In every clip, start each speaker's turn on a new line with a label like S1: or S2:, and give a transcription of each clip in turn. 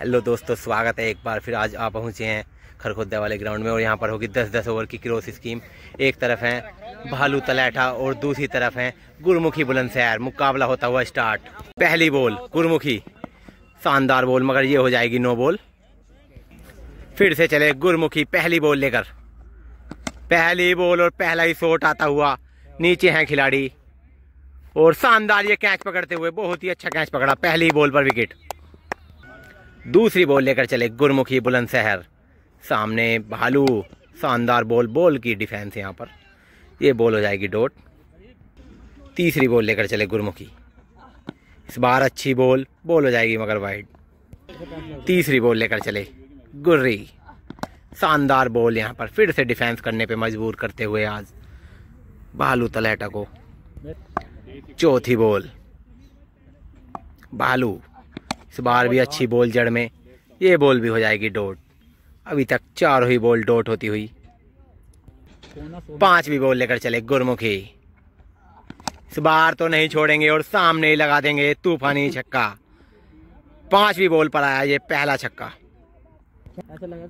S1: Hello दोस्तों, स्वागत है एक बार फिर। आज आप पहुंचे हैं खरखोदा वाले ग्राउंड में और यहाँ पर होगी 10-10 ओवर की क्रॉस स्कीम। एक तरफ है भालू तलैठा और दूसरी तरफ है गुरमुखी बुलंदशहर। मुकाबला होता हुआ स्टार्ट। पहली बॉल गुरमुखी, शानदार बॉल, मगर ये हो जाएगी नो बॉल। फिर से चले गुरमुखी पहली बॉल लेकर। पहली बॉल और पहला ही शॉट आता हुआ। नीचे हैं खिलाड़ी और शानदार ये कैच पकड़ते हुए, बहुत ही अच्छा कैच पकड़ा। पहली बॉल पर विकेट। दूसरी बॉल लेकर चले गुरमुखी बुलंदशहर। सामने भालू, शानदार बॉल, बॉल की डिफेंस यहाँ पर। ये बॉल हो जाएगी डॉट। तीसरी बॉल लेकर चले गुरमुखी। इस बार अच्छी बॉल, बॉल हो जाएगी मगर वाइड। तीसरी बॉल लेकर चले गुर्री। शानदार बॉल यहाँ पर फिर से डिफेंस करने पे मजबूर करते हुए आज भालू तलैटा को। चौथी बॉल भालू, इस बार भी अच्छी बॉल जड़ में। ये बॉल भी हो जाएगी डॉट। अभी तक चारों ही बॉल डॉट होती हुई। पांचवी बॉल लेकर चले गुरमुखी। इस बार तो नहीं छोड़ेंगे और सामने ही लगा देंगे तूफानी छक्का। पांचवी बॉल पर आया ये पहला छक्का।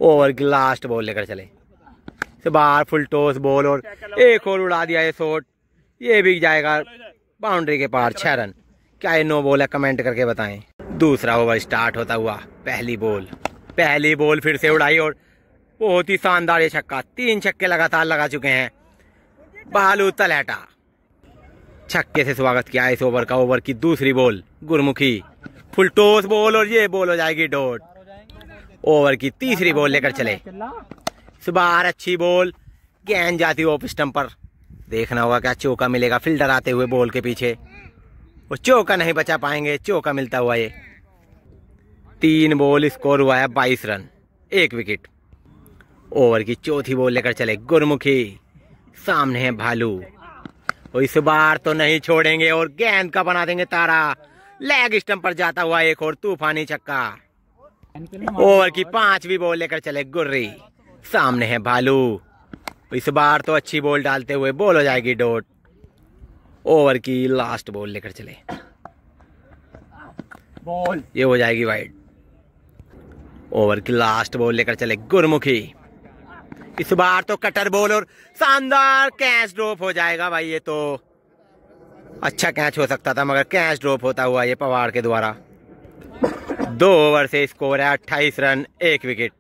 S1: ओवर की लास्ट बॉल लेकर चले। इस बार फुल टॉस बॉल और एक और उड़ा दिया ये शॉट। ये भी जाएगा बाउंड्री के पार। 6 रन। क्या ये नो बॉल है? कमेंट करके बताएं। दूसरा ओवर स्टार्ट होता हुआ। पहली बॉल फिर से उड़ाई और बहुत ही शानदार ये छक्का। 3 छक्के लगातार लगा चुके हैं भालू तलैटा। छक्के से स्वागत किया इस ओवर का। ओवर की दूसरी ball Gurmukhi, full toss ball और ये बॉल हो जाएगी डॉट। ओवर की तीसरी बॉल लेकर चले। इस बार अच्छी बॉल, गेंद जाती ऑफ स्टंप पर। देखना होगा क्या चौका मिलेगा। फील्डर आते हुए बॉल के पीछे और चौका नहीं बचा पाएंगे। चौका मिलता हुआ ये 3 बॉल, स्कोर हुआ है 22 रन, 1 विकेट। ओवर की चौथी बॉल लेकर चले गुरमुखी। सामने है भालू और इस बार तो नहीं छोड़ेंगे और गेंद का बना देंगे तारा। लेग स्टंप पर जाता हुआ एक और तूफानी छक्का। ओवर की 5वीं बॉल लेकर चले गुर्री। सामने है भालू। इस बार तो अच्छी बॉल डालते हुए बॉल हो जाएगी डॉट। ओवर की लास्ट बॉल लेकर चले। बॉल ये हो जाएगी वाइड। ओवर की लास्ट बॉल लेकर चले गुरमुखी। इस बार तो कटर बॉल और शानदार कैच ड्रॉप हो जाएगा भाई। ये तो अच्छा कैच हो सकता था मगर कैच ड्रॉप होता हुआ ये पवार के द्वारा। 2 ओवर से स्कोर है 28 रन, 1 विकेट।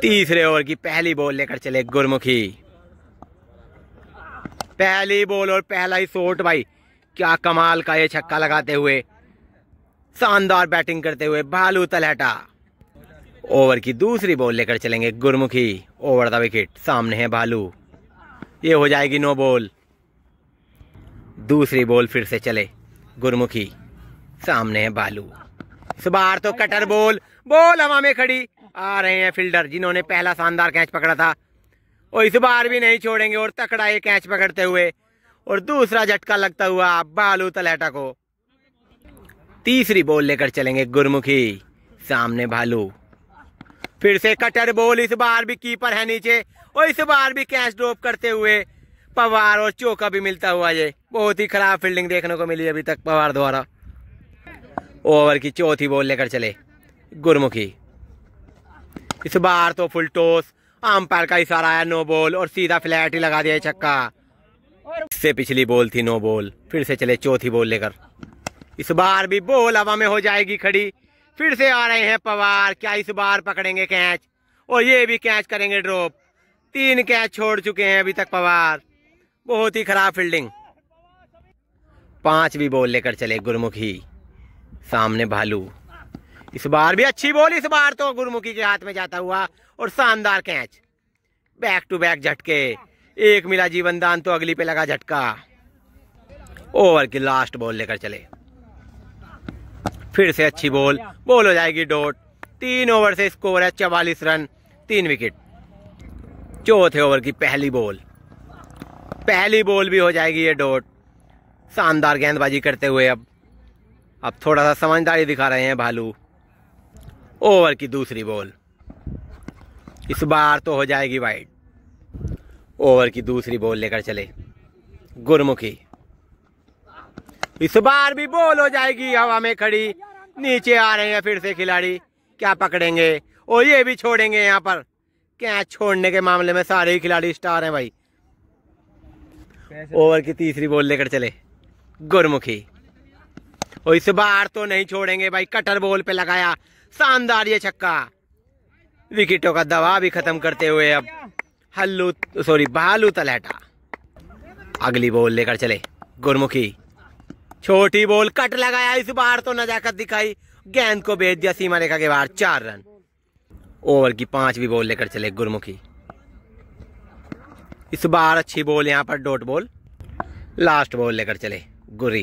S1: तीसरे ओवर की पहली बॉल लेकर चले गुरमुखी। पहली बॉल और पहला ही शॉट भाई। क्या कमाल का ये छक्का लगाते हुए, शानदार बैटिंग करते हुए भालू तलैटा। ओवर की दूसरी बॉल लेकर चलेंगे गुरमुखी। Over the wicket. सामने है भालू। ये हो जाएगी नो बॉल। दूसरी बॉल फिर से चले गुरमुखी। सामने है भालू। इस बार तो कटर बॉल, बॉल हवा में खड़ी। आ रहे हैं फील्डर जिन्होंने पहला शानदार कैच पकड़ा था और इस बार भी नहीं छोड़ेंगे और तकड़ा ये कैच पकड़ते हुए और दूसरा झटका लगता हुआ भालू तलैटा को। तीसरी बॉल लेकर चलेंगे गुरमुखी। सामने भालू। फिर से कटर बॉल। इस बार भी कीपर है नीचे और इस बार भी कैच ड्रॉप करते हुए पवार और चौका भी मिलता हुआ। ये बहुत ही खराब फील्डिंग देखने को मिली अभी तक पवार द्वारा। ओवर की चौथी बॉल लेकर चले गुरमुखी। इस बार तो फुल टॉस, अंपायर का इशारा है नो बॉल और सीधा फ्लैट ही लगा दिया छक्का। इससे पिछली बॉल थी नो बॉल। फिर से चले चौथी बॉल लेकर। इस बार भी बॉल हवा में हो जाएगी खड़ी। फिर से आ रहे हैं पवार। क्या इस बार पकड़ेंगे कैच और ये भी कैच करेंगे ड्रॉप। 3 कैच छोड़ चुके हैं अभी तक पवार। बहुत ही खराब फील्डिंग। 5वीं बॉल लेकर चले गुरमुखी। सामने भालू। इस बार भी अच्छी बॉल। इस बार तो गुरमुखी के हाथ में जाता हुआ और शानदार कैच। बैक टू बैक झटके। एक मिला जीवन दान तो अगली पे लगा झटका। ओवर की लास्ट बॉल लेकर चले। फिर से अच्छी बॉल, बॉल हो जाएगी डॉट। 3 ओवर से स्कोर है 44 रन, 3 विकेट। चौथे ओवर की पहली बॉल भी हो जाएगी ये डॉट। शानदार गेंदबाजी करते हुए अब थोड़ा सा समझदारी दिखा रहे हैं भालू। ओवर की दूसरी बॉल। इस बार तो हो जाएगी वाइड। ओवर की दूसरी बॉल लेकर चले गुरमुखी। इस बार भी बॉल हो जाएगी हवा में खड़ी। नीचे आ रहे हैं फिर से खिलाड़ी। क्या पकड़ेंगे और ये भी छोड़ेंगे। यहाँ पर कैच छोड़ने के मामले में सारे ही खिलाड़ी स्टार हैं भाई। ओवर की तीसरी बॉल लेकर चले गुरमुखी, और इस बार तो नहीं छोड़ेंगे भाई। कटर बॉल पे लगाया शानदार ये छक्का, विकेटों का दबाव भी खत्म करते हुए अब भालू तलहटा अगली बॉल लेकर चले गुरमुखी। छोटी बॉल कट लगाया, इस बार तो नजाकत दिखाई, गेंद को भेज दिया सीमा रेखा के बाहर, 4 रन। ओवर की 5वीं बॉल लेकर चले गुरमुखी। इस बार अच्छी बॉल यहाँ पर डॉट बॉल। लास्ट बॉल लेकर चले गुरी।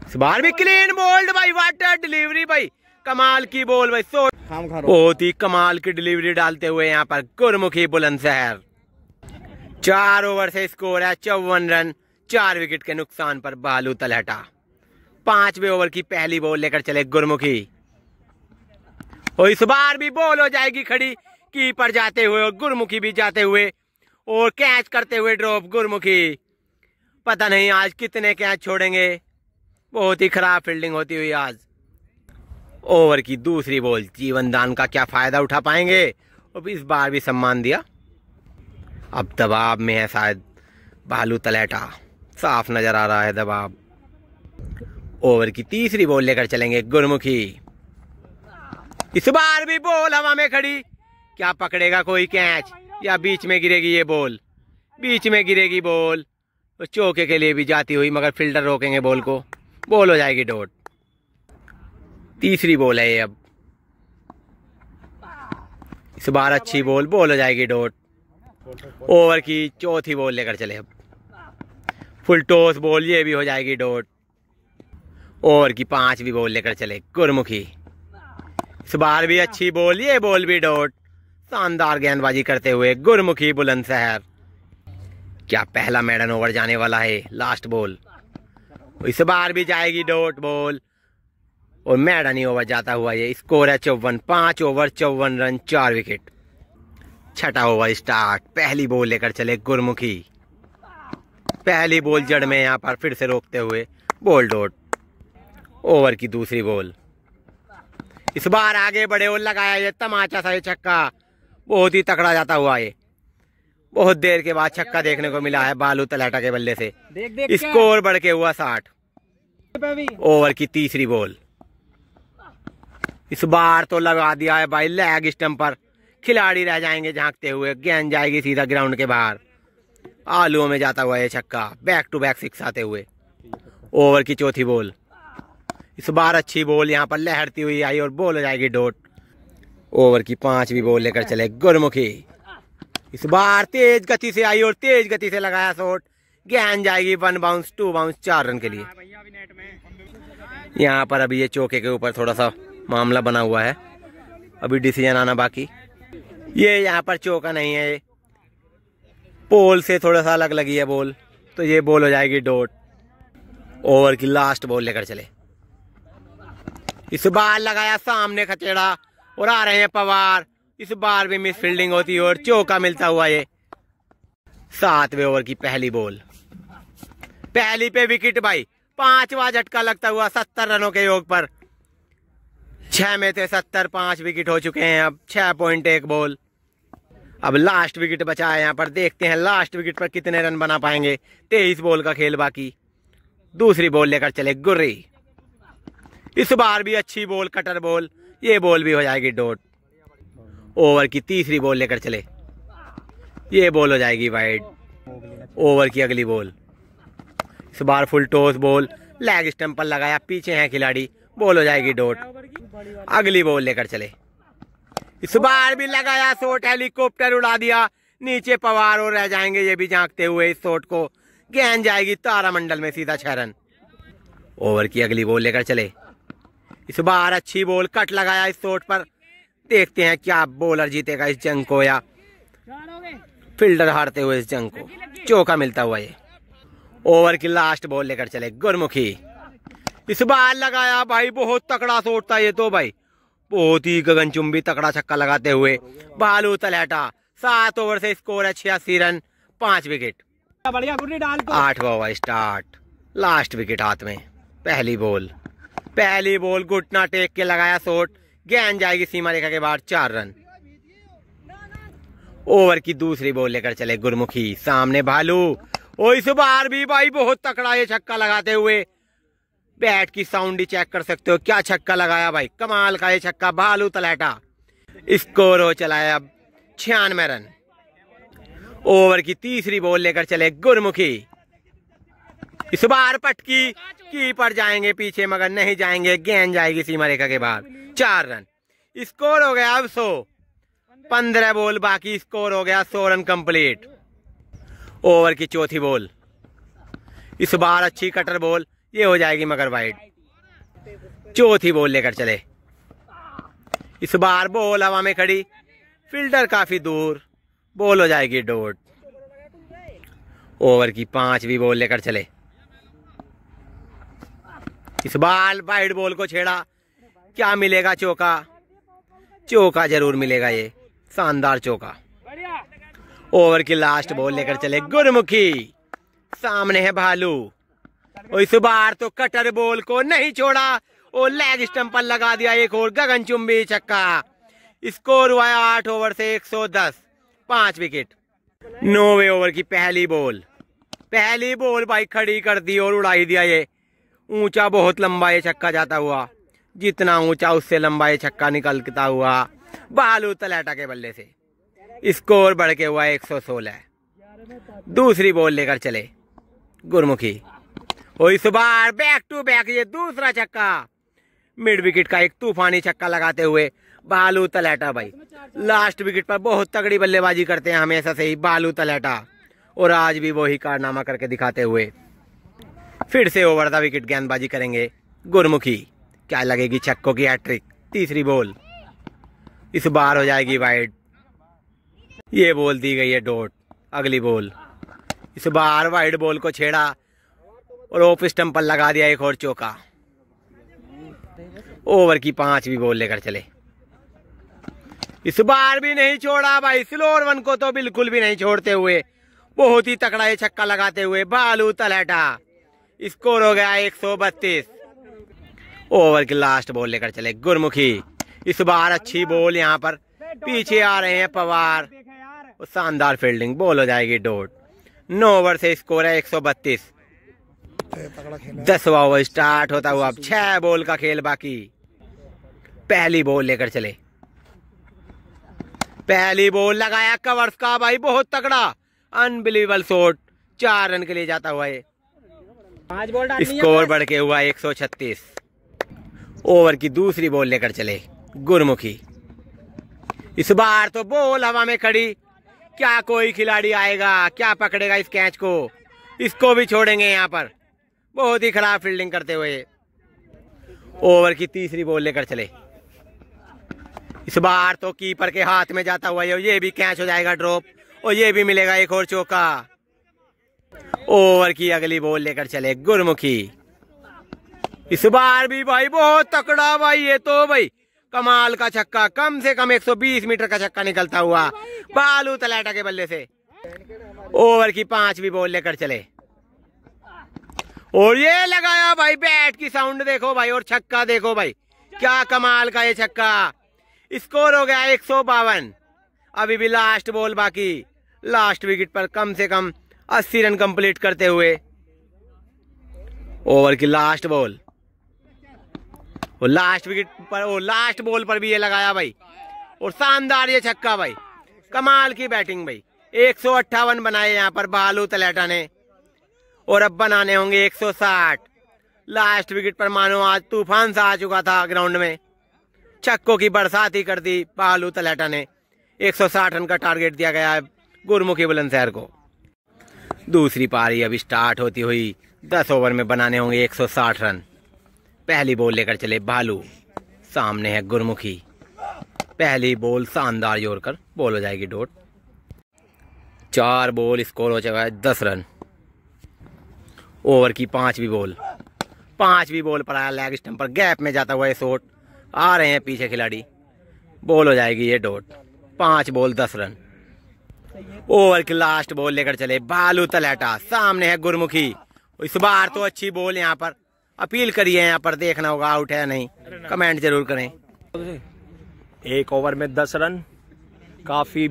S1: इस बार भी क्लीन बोल्ड भाई, वाटर डिलीवरी भाई, कमाल की बॉल भाई, बहुत ही कमाल की डिलीवरी डालते हुए यहाँ पर गुरमुखी बुलंदशहर। 4 ओवर से स्कोर है 54 रन, 4 विकेट के नुकसान पर भालू तलहटा। 5वें ओवर की पहली बॉल लेकर चले गुरमुखी, और इस बार भी बॉल हो जाएगी खड़ी, कीपर जाते हुए और गुरमुखी भी जाते हुए और कैच करते हुए ड्रॉप गुरमुखी। पता नहीं आज कितने कैच छोड़ेंगे, बहुत ही खराब फील्डिंग होती हुई आज। ओवर की दूसरी बॉल, जीवन दान का क्या फायदा उठा पाएंगे, और इस बार भी सम्मान दिया। अब दबाव में है शायद भालू तलहटा, साफ नजर आ रहा है दबाव। ओवर की तीसरी बॉल लेकर चलेंगे गुरमुखी। इस बार भी बॉल हवा में खड़ी, क्या पकड़ेगा कोई कैच या बीच में गिरेगी ये बॉल? बीच में गिरेगी बॉल, तो चौके के लिए भी जाती हुई, मगर फील्डर रोकेंगे बॉल को, बॉल हो जाएगी डॉट। तीसरी बॉल है ये अब, इस बार अच्छी बॉल, बॉल हो जाएगी डॉट। ओवर की चौथी बॉल लेकर चले अब, फुल टॉस बॉल, ये भी हो जाएगी डॉट। ओवर की 5वीं बॉल लेकर चले गुरमुखी। इस बार भी अच्छी बॉल, ये बॉल भी डॉट। शानदार गेंदबाजी करते हुए गुरमुखी बुलंदशहर। क्या पहला मैडन ओवर जाने वाला है, लास्ट बॉल, इस बार भी जाएगी डॉट बॉल, और मैडन ही ओवर जाता हुआ ये। स्कोर है 54, 5 ओवर 54 रन, 4 विकेट। 6ठा ओवर स्टार्ट, पहली बॉल लेकर चले गुरमुखी। पहली बॉल जड़ में यहाँ पर फिर से रोकते हुए बॉल डॉट। ओवर की दूसरी बॉल, इस बार आगे बढ़े और लगाया ये तमाचा सा ये छक्का, बहुत ही तकड़ा जाता हुआ ये। बहुत देर के बाद छक्का देखने को मिला है भालू तलहटा के बल्ले से। स्कोर बढ़ के हुआ 60। ओवर की तीसरी बॉल, इस बार तो लगा दिया है भाई लेग स्टंप पर, खिलाड़ी रह जाएंगे झांकते हुए, गेंद जाएगी सीधा ग्राउंड के बाहर। आलुओं में जाता हुआ ये छक्का, बैक टू बैक 6 आते हुए। ओवर की चौथी बॉल, इस बार अच्छी बॉल यहाँ पर लहरती हुई आई और बॉल हो जाएगी डॉट। ओवर की 5वीं बॉल लेकर चले गुरमुखी। इस बार तेज गति से आई और तेज गति से लगाया शॉट, गेंद जाएगी 1 बाउंस 2 बाउंस, 4 रन के लिए। यहाँ पर अभी ये चौके के ऊपर थोड़ा सा मामला बना हुआ है, अभी डिसीजन आना बाकी। ये यहाँ पर चौका नहीं है, पोल से थोड़ा सा अलग लगी है बॉल, तो ये बॉल हो जाएगी डॉट। ओवर की लास्ट बॉल लेकर चले, इस बार लगाया सामने खचेड़ा और आ रहे हैं पवार। इस बार भी मिस फील्डिंग होती है और चौका मिलता हुआ ये। 7वें ओवर की पहली बॉल, पहली पे विकेट भाई, 5वां झटका लगता हुआ 70 रनों के योग पर। 6 में थे 70, 5 विकेट हो चुके हैं अब, 6.1 बॉल। अब लास्ट विकेट बचा है यहाँ पर, देखते हैं लास्ट विकेट पर कितने रन बना पाएंगे। 23 बॉल का खेल बाकी। दूसरी बॉल लेकर चले गुर्री। इस बार भी अच्छी बॉल, कटर बॉल, ये बॉल भी हो जाएगी डॉट। ओवर की तीसरी बॉल लेकर चले, ये बॉल हो जाएगी वाइड। ओवर की अगली बॉल, इस बार full toss ball, leg stump पर लगाया, पीछे है खिलाड़ी, बॉल हो जाएगी डॉट। अगली बॉल लेकर चले, इस बार भी लगाया शॉट, हेलीकॉप्टर उड़ा दिया, नीचे पवार और रह जाएंगे ये भी झांकते हुए इस शॉट को, गेंद जाएगी तारामंडल में सीधा 6 रन। ओवर की अगली बॉल लेकर चले, इस बार अच्छी बॉल, कट लगाया इस शॉट पर, देखते हैं क्या बॉलर जीतेगा इस जंग को या फील्डर हारते हुए इस जंग को। चौका मिलता हुआ ये। ओवर की लास्ट बॉल लेकर चले गुरमुखी। इस बार लगाया भाई, बहुत तकड़ा शॉट था ये तो भाई, बहुत ही गगनचुंबी तकड़ा छक्का लगाते हुए भालू तलहटा। 7 ओवर से स्कोर है 86 रन, 5 विकेट। 8वां ओवर स्टार्ट, लास्ट विकेट हाथ में। पहली बॉल, पहली बॉल घुटना टेक के लगाया शॉट, गेंद जाएगी सीमा रेखा के बाहर, 4 रन। ओवर की दूसरी बॉल लेकर चले गुरमुखी, सामने भालू, और इस बार भी भाई बहुत तकड़ा ये छक्का लगाते हुए, बैट की साउंड ही चेक कर सकते हो, क्या छक्का लगाया भाई, कमाल का ये छक्का, भालू तलैटा। स्कोर हो चला है अब 96 रन। ओवर की तीसरी बॉल लेकर चले गुरमुखी, इस बार पटकी, कीपर जाएंगे पीछे मगर नहीं जाएंगे, गेंद जाएगी सीमा रेखा के बाहर, 4 रन। स्कोर हो गया अब 100, 15 बॉल बाकी, स्कोर हो गया 100 रन कंप्लीट। ओवर की चौथी बॉल, इस बार अच्छी कटर बॉल, ये हो जाएगी मगर वाइड। चौथी बॉल लेकर चले, इस बार बॉल हवा में खड़ी, फील्डर काफी दूर, बॉल हो जाएगी डॉट। ओवर की 5वीं बॉल लेकर चले, इस बार वाइड बॉल को छेड़ा, क्या मिलेगा, चौका, चौका जरूर मिलेगा, ये शानदार चौका। ओवर की लास्ट बॉल लेकर चले गुरमुखी, सामने है भालू, और इस बार तो कटर बॉल को नहीं छोड़ा और लेग स्टंप पर लगा दिया एक और गगनचुंबी छक्का। स्कोर हुआ 8 ओवर से 110, 5 विकेट। 9वें ओवर की पहली बॉल भाई खड़ी कर दी और उड़ाई दिया, ये ऊंचा बहुत लंबा ये छक्का जाता हुआ, जितना ऊंचा उससे लंबा ये छक्का निकलता हुआ भालू तलैटा के बल्ले से। स्कोर बढ़ के हुआ 116। दूसरी बॉल लेकर चले गुरमुखी, और इस बार बैक टू बैक ये दूसरा छक्का, मिड विकेट का एक तूफानी छक्का लगाते हुए भालू तलैटा भाई। लास्ट विकेट पर बहुत तगड़ी बल्लेबाजी करते हैं हमेशा से ही भालू तलैटा, और आज भी वही कारनामा करके दिखाते हुए फिर से ओवर द विकेट गेंदबाजी करेंगे गुरमुखी। क्या लगेगी छक्कों की हैट्रिक। तीसरी बॉल, इस बार हो जाएगी वाइड, ये बॉल दी गई है डॉट। अगली बॉल, इस बार वाइड बॉल को छेड़ा और ऑफ स्टंप पर लगा दिया एक और चौका। ओवर की 5वीं बॉल लेकर चले, इस बार भी नहीं छोड़ा भाई, स्लोअर वन को तो बिल्कुल भी नहीं छोड़ते हुए बहुत ही तकड़ा ये छक्का लगाते हुए भालू तलैटा। स्कोर हो गया 132। ओवर की लास्ट बॉल लेकर चले गुरमुखी, इस बार अच्छी बॉल, यहाँ पर पीछे आ रहे हैं पवार, और शानदार फील्डिंग, बॉल हो जाएगी डॉट। 9 ओवर से स्कोर है 132। 10वां ओवर स्टार्ट होता हुआ अब 6 बॉल का खेल बाकी। पहली बॉल लेकर चले, पहली बॉल लगाया कवर्स का भाई, बहुत तगड़ा अनबिलीवेबल शॉट, 4 रन के लिए जाता हुआ है। स्कोर बढ़ के हुआ 136। ओवर की दूसरी बॉल लेकर चले गुरमुखी, इस बार तो बॉल हवा में खड़ी, क्या कोई खिलाड़ी आएगा, क्या पकड़ेगा इस कैच को, इसको भी छोड़ेंगे यहाँ पर, बहुत ही खराब फील्डिंग करते हुए। ओवर की तीसरी बॉल लेकर चले, इस बार तो कीपर के हाथ में जाता हुआ ये भी कैच हो जाएगा ड्रॉप, और ये भी मिलेगा एक और चौका। ओवर की अगली बॉल लेकर चले गुरमुखी, इस बार भी भाई बहुत तकड़ा भाई, ये तो भाई कमाल का छक्का, कम से कम 120 मीटर का छक्का निकलता हुआ भालू तलैटा के बल्ले से। ओवर की 5वीं बॉल लेकर चले, और ये लगाया भाई, बैट की साउंड देखो भाई, और छक्का देखो भाई, क्या कमाल का ये छक्का। स्कोर हो गया 152। अभी भी लास्ट बॉल बाकी, लास्ट विकेट पर कम से कम 80 रन कंप्लीट करते हुए। ओवर की लास्ट बॉल, और लास्ट विकेट पर, और लास्ट बॉल पर भी ये लगाया भाई, और शानदार ये छक्का भाई, कमाल की बैटिंग भाई। 158 बनाए यहाँ पर भालू तलैटा ने, और अब बनाने होंगे 160। लास्ट विकेट पर मानो आज तूफान सा आ चुका था ग्राउंड में, छक्कों की बरसात ही कर दी भालू तलैटा ने। 160 रन का टारगेट दिया गया है गुरमुखी बुलंदशहर को। दूसरी पारी अभी स्टार्ट होती हुई 10 ओवर में बनाने होंगे 160 रन। पहली बॉल लेकर चले भालू, सामने है गुरमुखी, पहली बॉल शानदार जोड़कर बॉल हो जाएगी डॉट। 4 बॉल, स्कोर हो चुका है 10 रन। ओवर की 5वीं बॉल पर आया लेग स्टंप पर, गैप में जाता हुआ ये शॉट, आ रहे हैं पीछे खिलाड़ी, बॉल हो जाएगी ये डॉट। 5 ball 10 run. ओवर की लास्ट बॉल लेकर चले भालू तलैटा, सामने है गुरमुखी, इस बार तो अच्छी बॉल यहाँ पर, अपील करिए, यहाँ पर देखना होगा आउट है या नहीं, कमेंट जरूर करें।
S2: 1 ओवर में 10 रन। काफी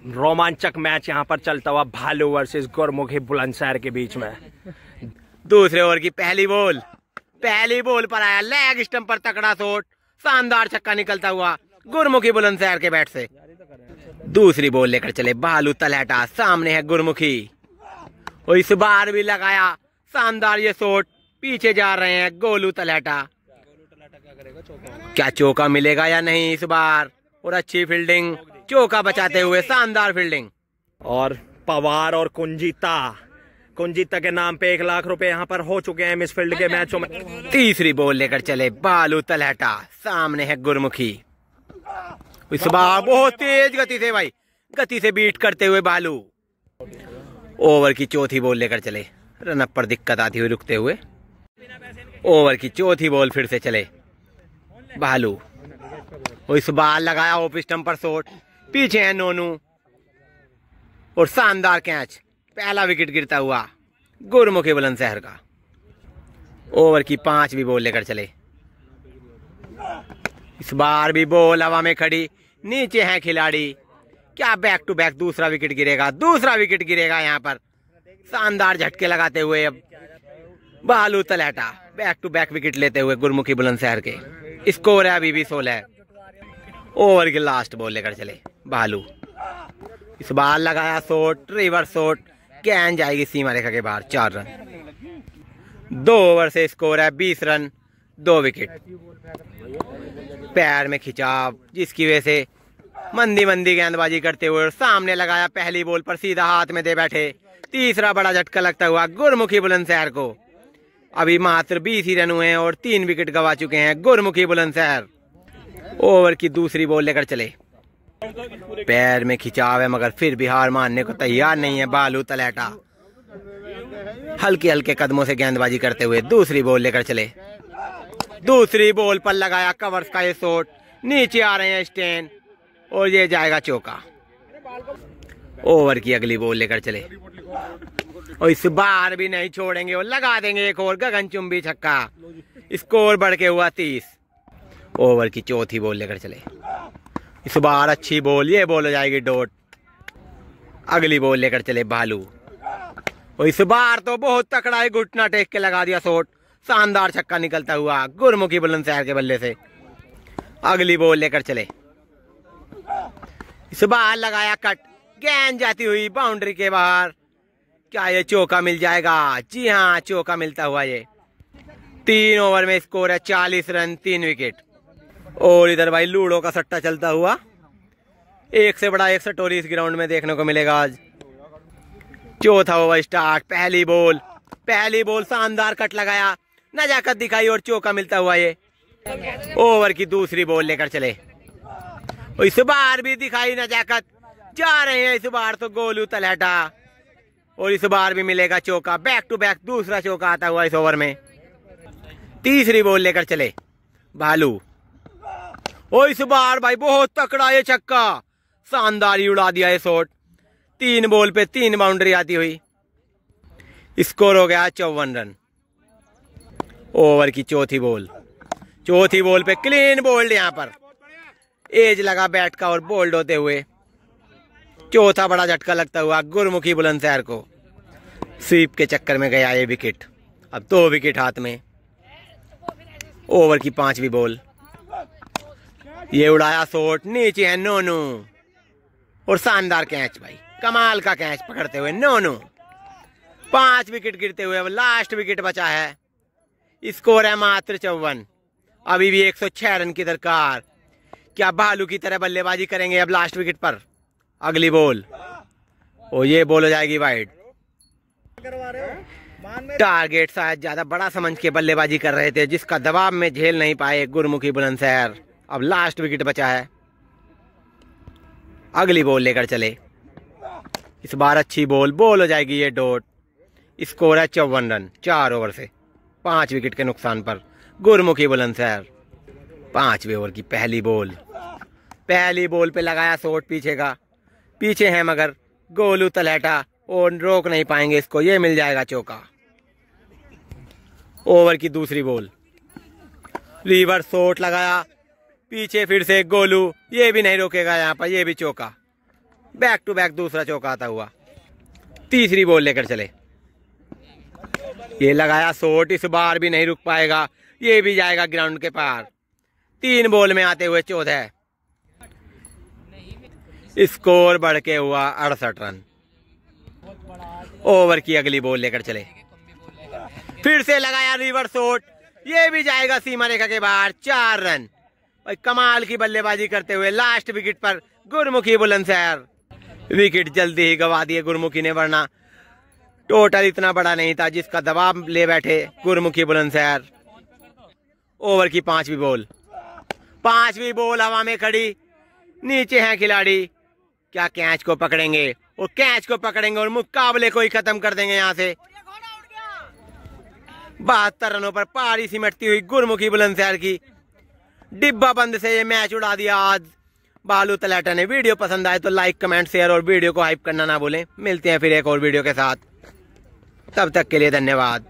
S2: रोमांचक मैच यहाँ पर चलता हुआ भालू वर्सेस गुरमुखी बुलंदशहर के बीच में।
S1: दूसरे ओवर की पहली बॉल पर आया लेग स्टंप पर तकड़ा शॉट, शानदार छक्का निकलता हुआ गुरमुखी बुलंदशहर के बैट से। दूसरी बॉल लेकर चले भालू तलहटा, सामने है गुरमुखी और इस बार भी लगाया शानदार ये शॉट, पीछे जा रहे हैं गोलू तलहटा। क्या चौका मिलेगा या नहीं इस बार, और अच्छी फील्डिंग, चौका बचाते हुए शानदार फील्डिंग।
S2: और पवार और कुंजिता के नाम पे 1 लाख रुपए यहाँ पर हो चुके हैं मिसफील्ड के मैचों में।
S1: तीसरी बॉल लेकर चले भालू तलहटा, सामने है गुरमुखी। इस बार बहुत तेज गति से बीट करते हुए भालू। ओवर की चौथी बॉल लेकर चले, रनअप पर दिक्कत आती हुई रुकते हुए। ओवर की चौथी बॉल फिर से चले भालू, और इस बार लगाया ऑफ स्टंप पर शॉट, पीछे है नोनू और शानदार कैच, पहला विकेट गिरता हुआ गुरमुखी बुलंदशहर का। ओवर की 5वीं बॉल लेकर चले, इस बार भी बॉल हवा में खड़ी, नीचे है खिलाड़ी। क्या बैक टू बैक दूसरा विकेट गिरेगा यहाँ पर, शानदार झटके लगाते हुए अब भालू तलहटा बैक टू बैक विकेट लेते हुए गुरमुखी बुलंदशहर के। स्कोर है अभी भी 16। ओवर की लास्ट बॉल लेकर चले भालू, इस बार लगाया शॉट, रिवर्स शॉट, गेंद जाएगी सीमा रेखा के बाहर, 4 रन। 2 ओवर से स्कोर है 20 रन, 2 विकेट। पैर में खिंचाव, जिसकी वजह से मंदी गेंदबाजी करते हुए सामने लगाया, पहली बॉल पर सीधा हाथ में दे बैठे। तीसरा बड़ा झटका लगता हुआ गुरमुखी बुलंदशहर को। अभी मात्र 20 ही रन हुए हैं और 3 विकेट गंवा चुके हैं गुरमुखी बुलंदशहर। ओवर की दूसरी बॉल लेकर चले, पैर में खिंचाव है मगर फिर भी हार मानने को तैयार नहीं है भालू तलहटा। हल्के कदमों से गेंदबाजी करते हुए दूसरी बॉल लेकर चले, दूसरी बॉल पर लगाया कवर्स का ये शॉट, नीचे आ रहे हैं स्टेन और ये जाएगा चौका। ओवर की अगली बॉल लेकर चले और इस बार भी नहीं छोड़ेंगे और लगा देंगे एक और गगनचुंबी छक्का, स्कोर बढ़ के हुआ 30। ओवर की चौथी बॉल लेकर चले, इस बार अच्छी बॉल, ये बॉल हो जाएगी डॉट। अगली बॉल लेकर चले भालू और इस बार तो बहुत तकड़ा है, घुटना टेक के लगा दिया शॉट, शानदार छक्का निकलता हुआ गुरमुखी बुलंदशहर के बल्ले से। अगली बॉल लेकर चले, इस बार लगाया कट, गेंद जाती हुई बाउंड्री के बाहर। क्या ये चौका मिल जाएगा? जी हाँ, चौका मिलता हुआ ये। 3 ओवर में स्कोर है 40 रन, 3 विकेट। और इधर भाई लूडो का सट्टा चलता हुआ, एक से बड़ा एक सटोरी इस ग्राउंड में देखने को मिलेगा आज। चौथा ओवर स्टार्ट, पहली बॉल शानदार कट लगाया, नजाकत दिखाई और चौका मिलता हुआ ये। ओवर की दूसरी बॉल लेकर चले और इस बार भी दिखाई नजाकत, जा रहे हैं इस बार तो गोलू तलहटा और इस बार भी मिलेगा चौका, बैक टू बैक दूसरा चौका आता हुआ इस ओवर में। तीसरी बॉल लेकर चले भालू और इस बार भाई बहुत तकड़ा ये छक्का, शानदार ही उड़ा दिया ये शॉट। 3 बॉल पे 3 बाउंड्री आती हुई, स्कोर हो गया 54 रन। ओवर की चौथी बॉल पे क्लीन बोल्ड, यहाँ पर एज लगा बैट का और बोल्ड होते हुए चौथा बड़ा झटका लगता हुआ गुरमुखी बुलंदशहर को। स्वीप के चक्कर में गया ये विकेट, अब 2 विकेट हाथ में। ओवर की 5वीं बॉल, ये उड़ाया शॉट, नीचे है नोनू और शानदार कैच, भाई कमाल का कैच पकड़ते हुए नोनू। 5 विकेट गिरते हुए अब लास्ट विकेट बचा है, स्कोर है मात्र 54। अभी भी 106 रन की दरकार। क्या भालू की तरह बल्लेबाजी करेंगे अब लास्ट विकेट पर? अगली बॉल और ये बॉल हो जाएगी वाइड। टारगेट शायद ज्यादा बड़ा समझ के बल्लेबाजी कर रहे थे, जिसका दबाव में झेल नहीं पाए गुरमुखी बुलंदशहर। अब लास्ट विकेट बचा है, अगली बॉल लेकर चले, इस बार अच्छी बॉल हो जाएगी ये डॉट। स्कोर है 54 रन 4 ओवर से, 5 विकेट के नुकसान पर गुरमुखी बुलंदशहर। 5वें ओवर की पहली बॉल पे लगाया शॉट पीछे है मगर गोलू तलहटा और रोक नहीं पाएंगे इसको, ये मिल जाएगा चौका। ओवर की दूसरी बॉल, रिवर्स शॉट लगाया, पीछे फिर से गोलू, ये भी नहीं रोकेगा यहाँ पर, ये भी चौका। बैक टू बैक दूसरा चौका आता हुआ। तीसरी बॉल लेकर चले, ये लगाया शॉट, इस बार भी नहीं रुक पाएगा, ये भी जाएगा ग्राउंड के पार। 3 बॉल में आते हुए 14, स्कोर बढ़ के हुआ 68 रन। ओवर की अगली बॉल लेकर चले, फिर से लगाया रिवर्स शॉट, ये भी जाएगा सीमा रेखा के बाहर। 4 रन। भाई कमाल की बल्लेबाजी करते हुए लास्ट विकेट पर गुरमुखी बुलंदशहर। विकेट जल्दी ही गवा दिए गुरमुखी ने, वरना टोटल इतना बड़ा नहीं था जिसका दबाव ले बैठे गुरमुखी बुलंदशहर। ओवर की 5वीं बॉल, 5वीं बॉल हवा में खड़ी, नीचे हैं खिलाड़ी, क्या कैच को पकड़ेंगे? और कैच को पकड़ेंगे और मुकाबले को ही खत्म कर देंगे। यहाँ से 72 रनों पर पारी सिमटती हुई गुरमुखी बुलंदशहर की डिब्बा बंद से ये मैच उड़ा दिया आज बालू तलैटा ने। वीडियो पसंद आए तो लाइक, कमेंट, शेयर और वीडियो को हाइप करना ना भूलें। मिलते हैं फिर एक और वीडियो के साथ, तब तक के लिए धन्यवाद।